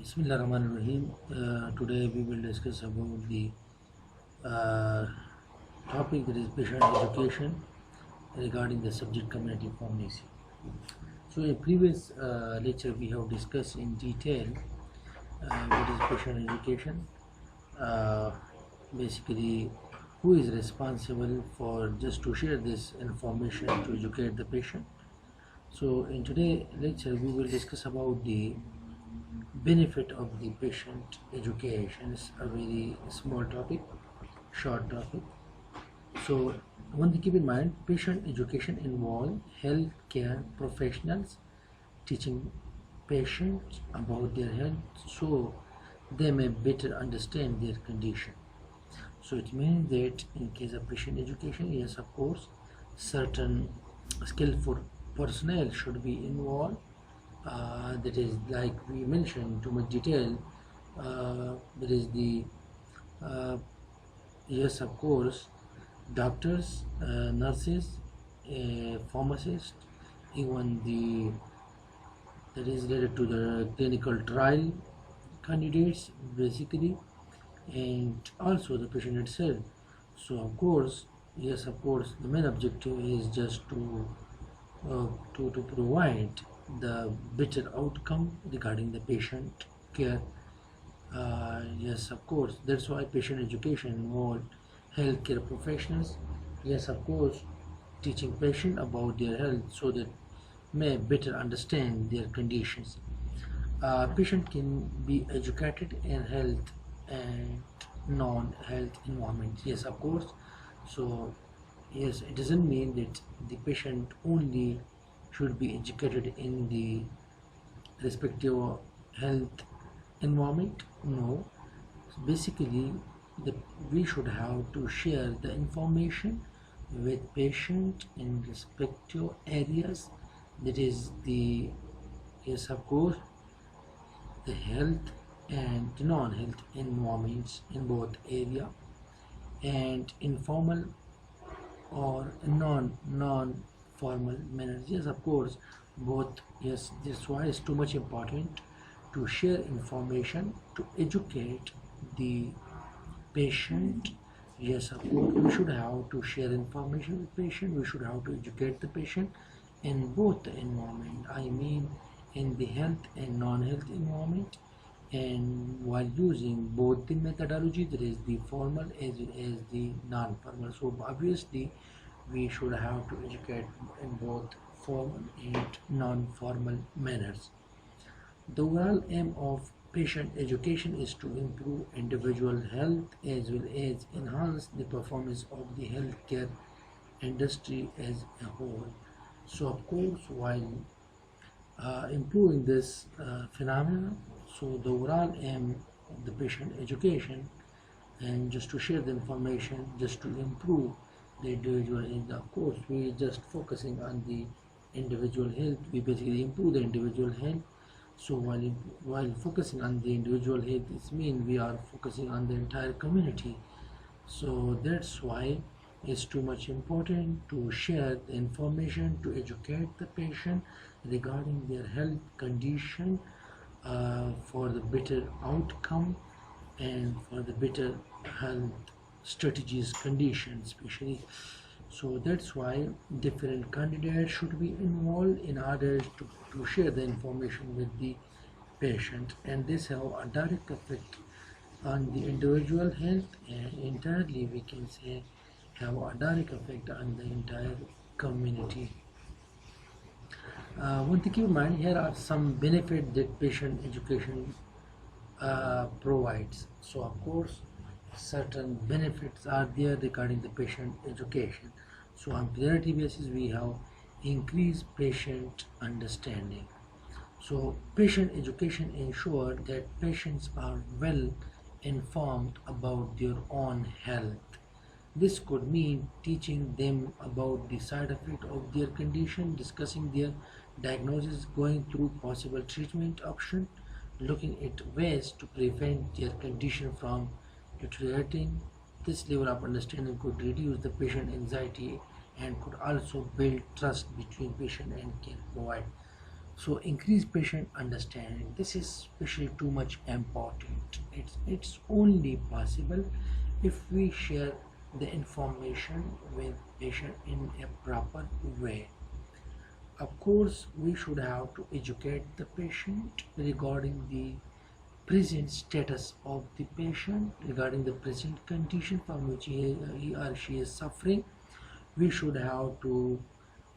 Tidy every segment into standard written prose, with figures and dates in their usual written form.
Bismillah Rahman Rahim. Today we will discuss about the uh, topic that is patient education regarding the subject community pharmacy. So in previous lecture we have discussed in detail what is patient education, uh, basically who is responsible for just to share this information to educate the patient. So in today's lecture we will discuss about the benefit of the patient education. Is a very small topic, short topic. So one thing keep in mind, patient education involves healthcare professionals teaching patients about their health so they may better understand their condition. So it means that in case of patient education, yes, of course, certain skillful personnel should be involved. That is, like we mentioned, too much detail. There is the yes, of course, doctors, nurses, pharmacists, even the that is related to the clinical trial candidates, basically, and also the patient itself. So of course, yes, of course, the main objective is just to provide the better outcome regarding the patient care. Yes, of course, that's why patient education involved healthcare professionals. Yes, of course, teaching patient about their health so that may better understand their conditions. Patient can be educated in health and non-health environment. Yes, of course. So yes, it doesn't mean that the patient only should be educated in the respective health environment. No, basically the, we should have to share the information with patient in respective areas, that is the, yes, of course, the health and non-health environments in both area, and informal or non-formal manners. Yes, of course, both. Yes, that's why it's too much important to share information to educate the patient. Yes, of course, we should have to share information with patient. We should have to educate the patient in both the environment. I mean, in the health and non-health environment, and while using both the methodology, there is the formal as well as the non-formal. So obviously we should have to educate in both formal and non-formal manners. The overall aim of patient education is to improve individual health as well as enhance the performance of the healthcare industry as a whole. So of course, while improving this phenomenon, so the overall aim of the patient education, and just to share the information, just to improve the individual health. Of course, we just focusing on the individual health, we basically improve the individual health. So while focusing on the individual health, it means we are focusing on the entire community. So that's why it's too much important to share the information to educate the patient regarding their health condition, for the better outcome and for the better health strategies conditions especially. So that's why different candidates should be involved in order to share the information with the patient, and this have a direct effect on the individual health, and entirely we can say have a direct effect on the entire community. One thing keep in mind, here are some benefits that patient education provides. So of course, certain benefits are there regarding the patient education. So on priority basis, we have increased patient understanding. So patient education ensures that patients are well informed about their own health. This could mean teaching them about the side effect of their condition, discussing their diagnosis, going through possible treatment option, looking at ways to prevent their condition from deteriorating. This level of understanding could reduce the patient anxiety and could also build trust between patient and care provider. So increase patient understanding. This is especially too much important. It's only possible if we share the information with patient in a proper way. Of course, we should have to educate the patient regarding the present status of the patient, regarding the present condition from which he or she is suffering. We should have to,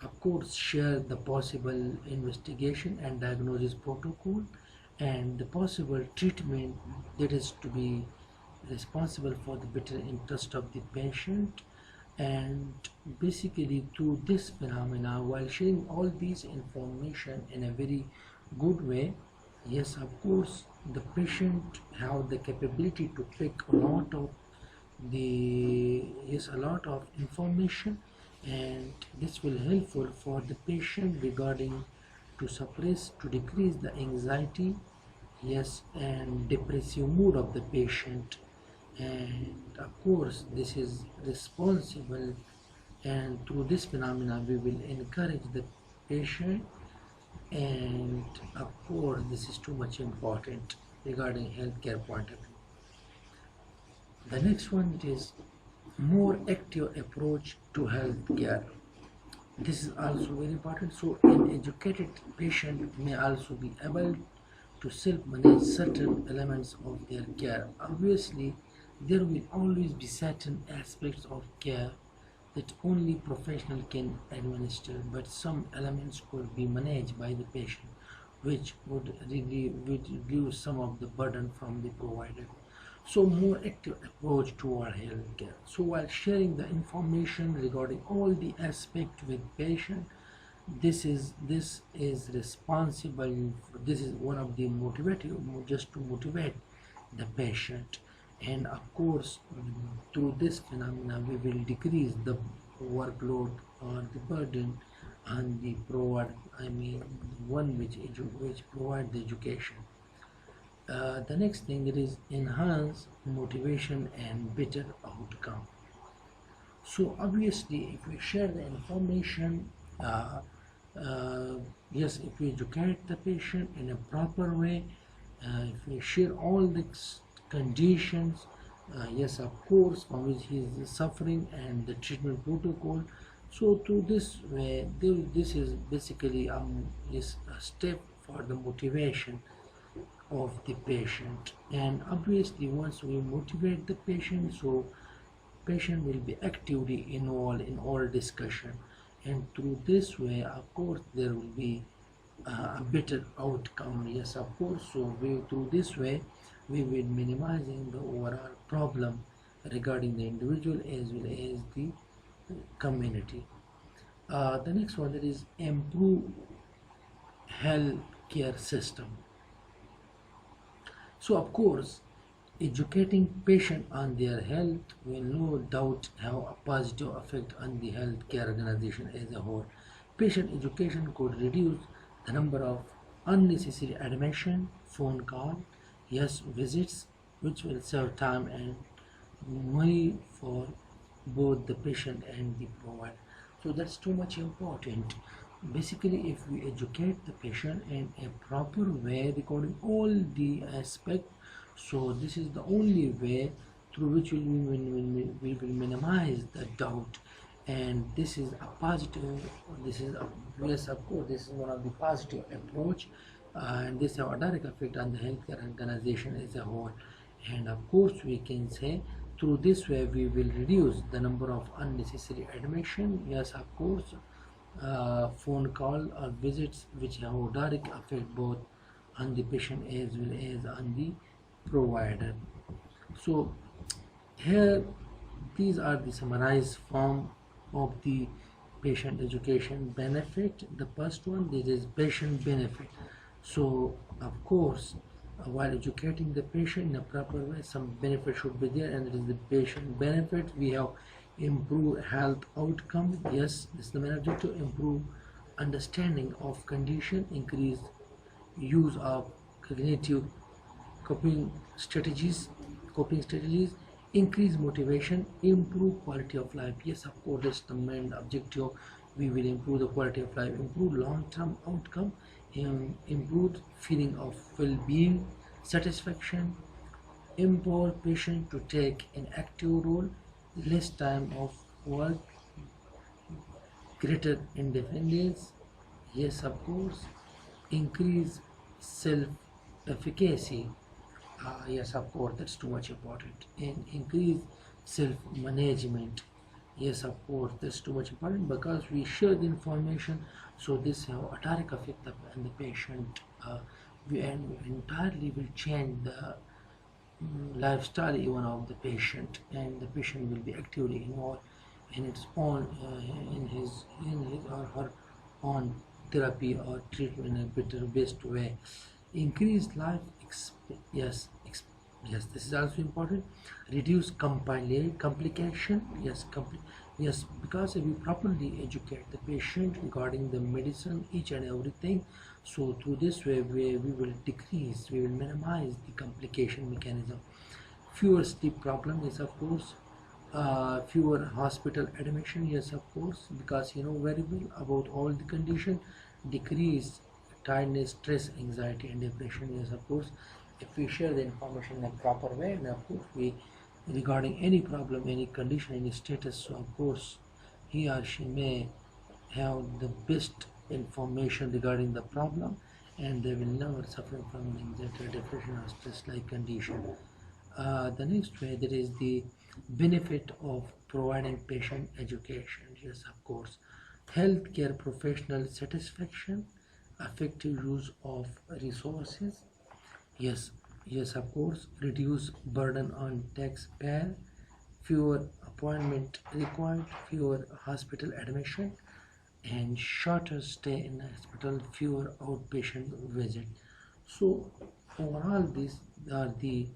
of course, share the possible investigation and diagnosis protocol and the possible treatment that is to be responsible for the better interest of the patient. And basically through this phenomena, while sharing all these information in a very good way, yes, of course, the patient have the capability to pick a lot of information, and this will helpful for the patient regarding to decrease the anxiety, yes, and depressive mood of the patient. And of course this is responsible, and through this phenomena we will encourage the patient. And of course this is too much important regarding healthcare point of view. The next one is more active approach to healthcare. This is also very important. So an educated patient may also be able to self-manage certain elements of their care. Obviously, there will always be certain aspects of care that only professional can administer, but some elements could be managed by the patient, which would reduce some of the burden from the provider. So more active approach toward healthcare. So while sharing the information regarding all the aspects with patient, this is responsible. This is one of the motivative, just to motivate the patient. And of course through this phenomena we will decrease the workload or the burden on the provider, I mean one which provide the education. The next thing it is enhance motivation and better outcome. So obviously if we share the information, yes, if we educate the patient in a proper way, if we share all the conditions, yes, of course, from which he is suffering and the treatment protocol. So through this way, this is basically is a step for the motivation of the patient. And obviously once we motivate the patient, so patient will be actively involved in all discussion, and through this way of course there will be a better outcome. Yes, of course. So through this way we will minimizing the overall problem regarding the individual as well as the community. The next one, that is improve health care system. So of course educating patient on their health will no doubt have a positive effect on the healthcare organization as a whole. Patient education could reduce the number of unnecessary admission, phone call, yes, visits, which will save time and money for both the patient and the provider. So that's too much important. Basically if we educate the patient in a proper way regarding all the aspects, so this is the only way through which we will minimize the doubt. And this is a positive, this is a, yes, of course this is one of the positive approach, and this have a direct effect on the healthcare organization as a whole. And of course we can say through this way we will reduce the number of unnecessary admission, yes, of course, phone call or visits, which have a direct effect both on the patient as well as on the provider. So here these are the summarized form of the patient education benefit. The first one, this is patient benefit. So of course while educating the patient in a proper way, some benefit should be there, and it is the patient benefit. We have improve health outcome. Yes, this is the main objective. Improve understanding of condition, increase use of cognitive coping strategies, increase motivation, improve quality of life. Yes, of course, that's the main objective. we will improve the quality of life, improve long-term outcome, improve feeling of well-being, satisfaction, empower patient to take an active role, less time of work, greater independence. Yes, of course, increase self-efficacy. Yes, of course, that's too much important. And increase self-management. Yes, of course, that's too much important because we share the information. So this have a direct effect on the patient. We entirely will change the lifestyle even of the patient, and the patient will be actively involved in its own in his or her own therapy or treatment in a better best way. Increase life yes, yes, this is also important. Reduce complication. Yes, yes, because if we properly educate the patient regarding the medicine, each and everything, so through this way we will decrease, we will minimize the complication mechanism. Fewer sleep problems, yes, of course. Fewer hospital admission, yes, of course, because you know very well about all the condition. Decrease tiredness, stress, anxiety, and depression, yes, of course. If we share the information in a proper way, then of course we regarding any problem, any condition, any status, so of course he or she may have the best information regarding the problem, and they will never suffer from anxiety, depression, or stress-like condition. The next way, that is the benefit of providing patient education. Yes, of course, healthcare professional satisfaction, effective use of resources. Yes, yes, of course, reduce burden on taxpayer, fewer appointment required, fewer hospital admission, and shorter stay in hospital, fewer outpatient visit. So overall, these are the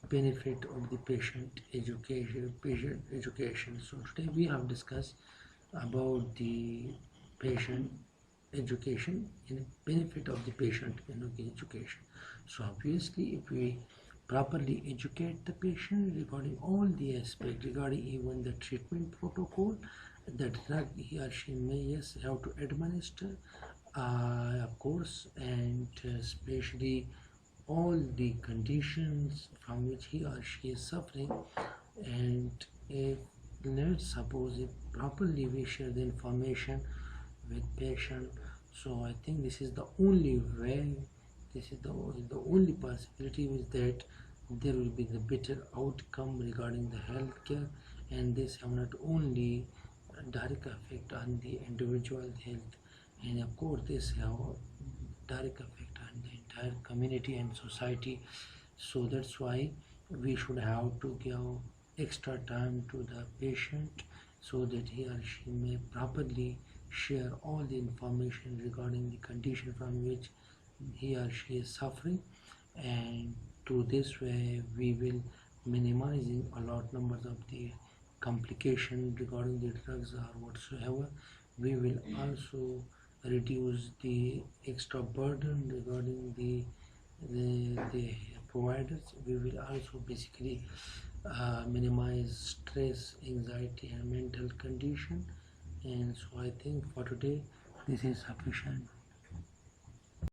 benefit of the patient education. So today we have discussed about the patient education and benefit of the patient education. So obviously, if we properly educate the patient regarding all the aspects, regarding even the treatment protocol, the drug he or she may yes have to administer, of course, and especially all the conditions from which he or she is suffering. And if let's suppose if properly we share the information with patient, so I think this is the only way, this is the only possibility is that there will be the better outcome regarding the healthcare, and this have not only a direct effect on the individual health, and of course this have direct effect on the entire community and society. So that's why we should have to give extra time to the patient so that he or she may properly share all the information regarding the condition from which he or she is suffering, and through this way we will minimizing a lot numbers of the complication regarding the drugs or whatsoever. We will also reduce the extra burden regarding the providers. We will also basically minimize stress, anxiety, and mental condition. And so I think for today this is sufficient.